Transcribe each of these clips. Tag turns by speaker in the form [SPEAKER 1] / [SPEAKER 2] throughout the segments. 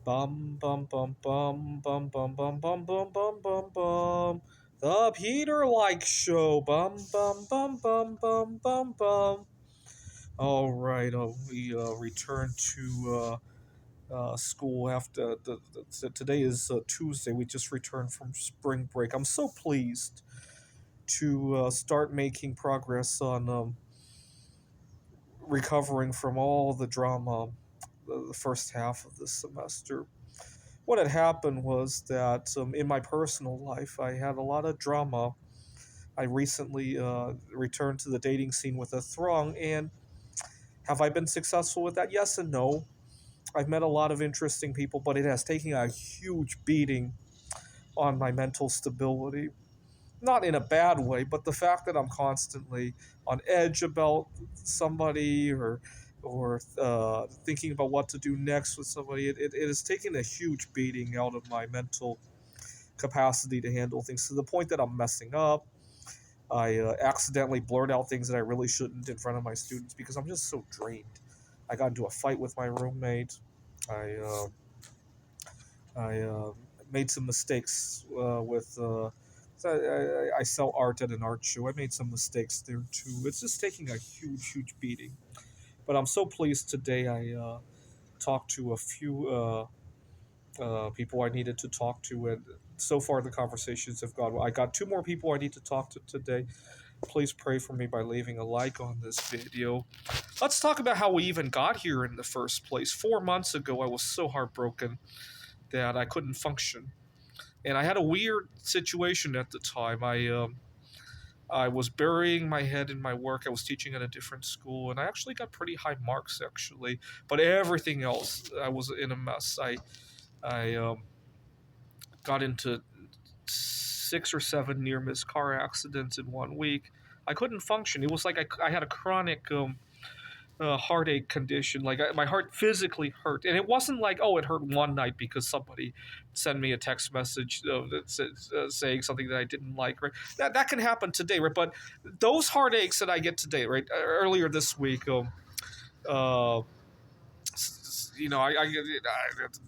[SPEAKER 1] Bum bum bum bum bum bum bum bum bum bum bum bum. The Peter Like Show. Bum bum bum bum bum bum bum. All right. We return to school after today is Tuesday. We just returned from spring break. I'm so pleased to start making progress on recovering from all the drama the first half of the semester. What had happened was that in my personal life, I had a lot of drama. I recently returned to the dating scene with a throng, and have I been successful with that? Yes and no. I've met a lot of interesting people, but it has taken a huge beating on my mental stability. Not in a bad way, but the fact that I'm constantly on edge about somebody or thinking about what to do next with somebody, it has taken a huge beating out of my mental capacity to handle things to the point that I'm messing up. I accidentally blurt out things that I really shouldn't in front of my students because I'm just so drained. I got into a fight with my roommate. I uh, I made some mistakes with. I sell art at an art show. I made some mistakes there too. It's just taking a huge beating. But I'm so pleased today. I talked to a few people I needed to talk to, and so far the conversations have gone well. I got two more people I need to talk to today. Please pray for me by leaving a like on this video. Let's talk about how we even got here in the first place. 4 months ago, I was so heartbroken that I couldn't function, and I had a weird situation at the time. I was burying my head in my work. I was teaching at a different school, and I actually got pretty high marks actually. But everything else, I was in a mess. I got into 6 or 7 near miss car accidents in 1 week. I couldn't function. It was like I had a chronic heartache condition. Like my heart physically hurt, and it wasn't like, oh, it hurt one night because somebody sent me a text message that says, saying something that I didn't like. Right, that can happen today, right? But those heartaches that I get today, right? Earlier this week, uh,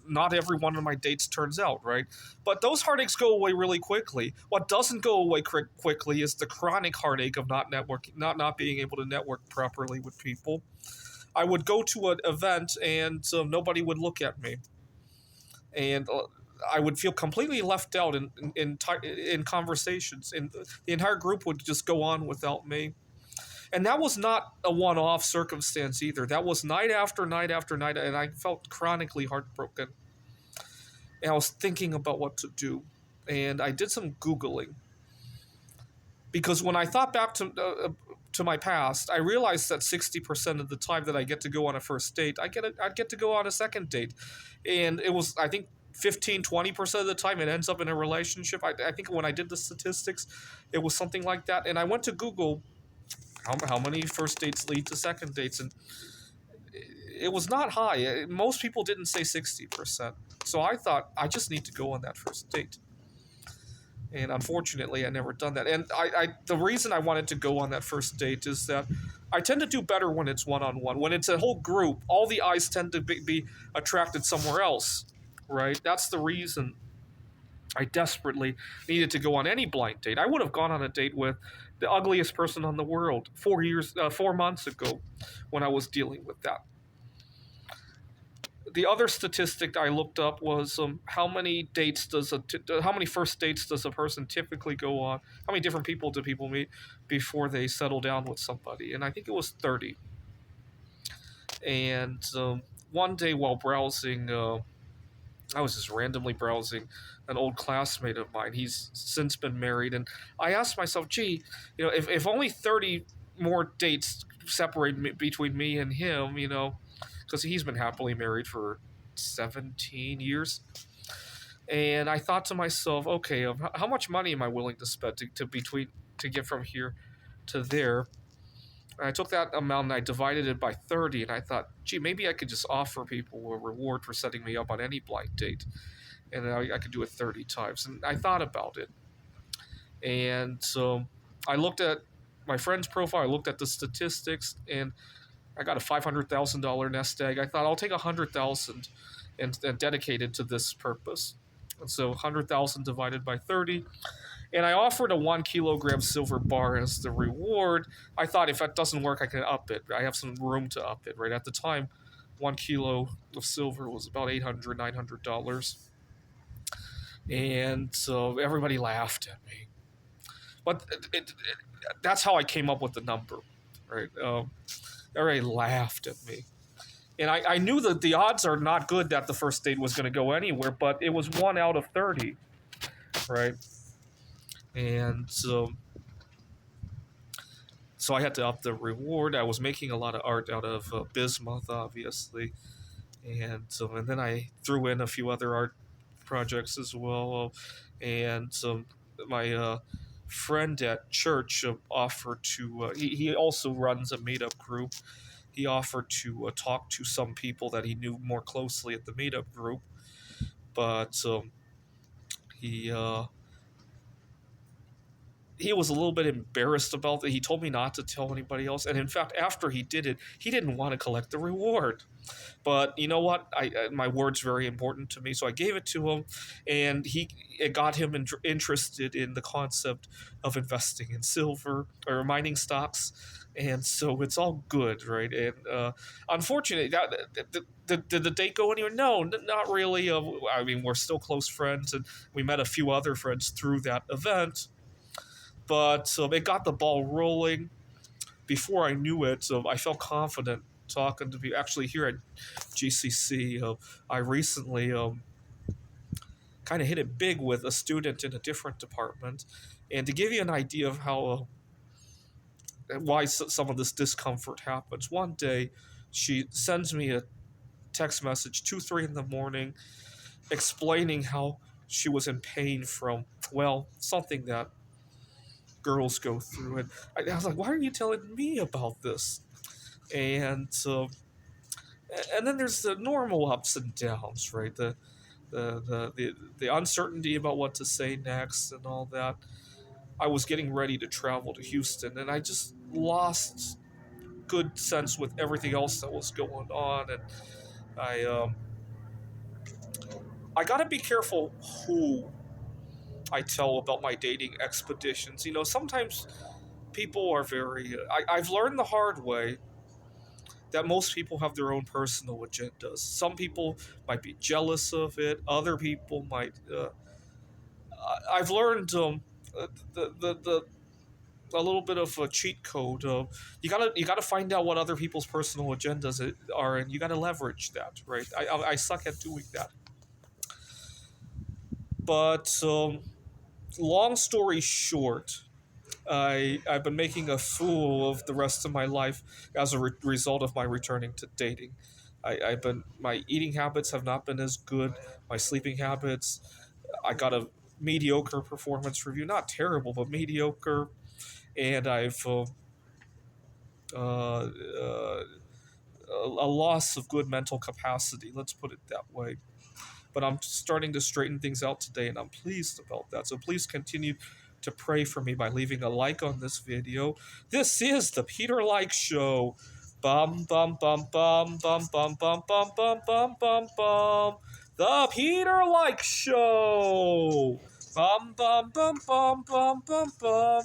[SPEAKER 1] not every one of my dates turns out right, but those heartaches go away really quickly. What doesn't go away quickly is the chronic heartache of not networking, not being able to network properly with people. I would go to an event and nobody would look at me, and I would feel completely left out in conversations, and the entire group would just go on without me. And that was not a one-off circumstance either. That was night after night after night, and I felt chronically heartbroken. And I was thinking about what to do, and I did some googling because when I thought back to my past, I realized that 60% of the time that I get to go on a first date, I'd get to go on a second date, and it was, I think, 15-20% of the time it ends up in a relationship. I think when I did the statistics, it was something like that, and I went to Google how many first dates lead to second dates, and it was not high. Most people didn't say 60%. So I thought I just need to go on that first date. And unfortunately, I never done that. And the reason I wanted to go on that first date is that I tend to do better when it's one-on-one. When it's a whole group, all the eyes tend to be attracted somewhere else, right? That's the reason I desperately needed to go on any blind date. I would have gone on a date with the ugliest person on the world 4 months ago when I was dealing with that. The other statistic I looked up was how many first dates does a person typically go on? How many different people do people meet before they settle down with somebody? And I think it was 30. And one day while browsing, I was just randomly browsing an old classmate of mine. He's since been married, and I asked myself, gee, if only 30 more dates separate between me and him, because he's been happily married for 17 years. And I thought to myself, okay, how much money am I willing to spend to get from here to there? And I took that amount and I divided it by 30, and I thought, gee, maybe I could just offer people a reward for setting me up on any blind date, and I could do it 30 times. And I thought about it, and so I looked at my friend's profile, I looked at the statistics, and I got a $500,000 nest egg. I thought I'll take 100,000 and dedicated to this purpose. And so 100,000 divided by 30. And I offered a 1 kilogram silver bar as the reward. I thought if that doesn't work, I can up it. I have some room to up it, right? At the time, 1 kilo of silver was about $800, $900. And so everybody laughed at me. But that's how I came up with the number, right? Everybody laughed at me. And I knew that the odds are not good that the first date was going to go anywhere, but it was 1 out of 30, right? And so I had to up the reward. I was making a lot of art out of bismuth, obviously, and then I threw in a few other art projects as well. And my friend at church offered to. He also runs a meetup group. He offered to talk to some people that he knew more closely at the meetup group, but he he was a little bit embarrassed about it. He told me not to tell anybody else. And in fact, after he did it, he didn't want to collect the reward. But you know what? My word's very important to me, so I gave it to him, and it got him interested in the concept of investing in silver or mining stocks, and so it's all good, right? And unfortunately, did the date go anywhere? No, not really. I mean, we're still close friends, and we met a few other friends through that event. But it got the ball rolling. Before I knew it, I felt confident talking to people. Actually, here at GCC, I recently kind of hit it big with a student in a different department. And to give you an idea of how why some of this discomfort happens, one day she sends me a text message 2, 3 in the morning, explaining how she was in pain from, well, something that girls go through. And I was like, why are you telling me about this? And and then there's the normal ups and downs, right? The uncertainty about what to say next and all that. I was getting ready to travel to Houston, and I just lost good sense with everything else that was going on. And I I gotta be careful who I tell about my dating expeditions. You know, sometimes people are very. I've learned the hard way that most people have their own personal agendas. Some people might be jealous of it. Other people might. I've learned the a little bit of a cheat code. You gotta find out what other people's personal agendas are, and you gotta leverage that. Right. I suck at doing that. But long story short, I've been making a fool of the rest of my life as a result of my returning to dating. My eating habits have not been as good. My sleeping habits, I got a mediocre performance review, not terrible, but mediocre. And I've a loss of good mental capacity. Let's put it that way. But I'm starting to straighten things out today, and I'm pleased about that. So please continue to pray for me by leaving a like on this video. This is the Peter Like Show. Bum bum bum bum bum bum bum bum bum bum bum bum. The Peter Like Show. Bum bum bum bum bum bum bum.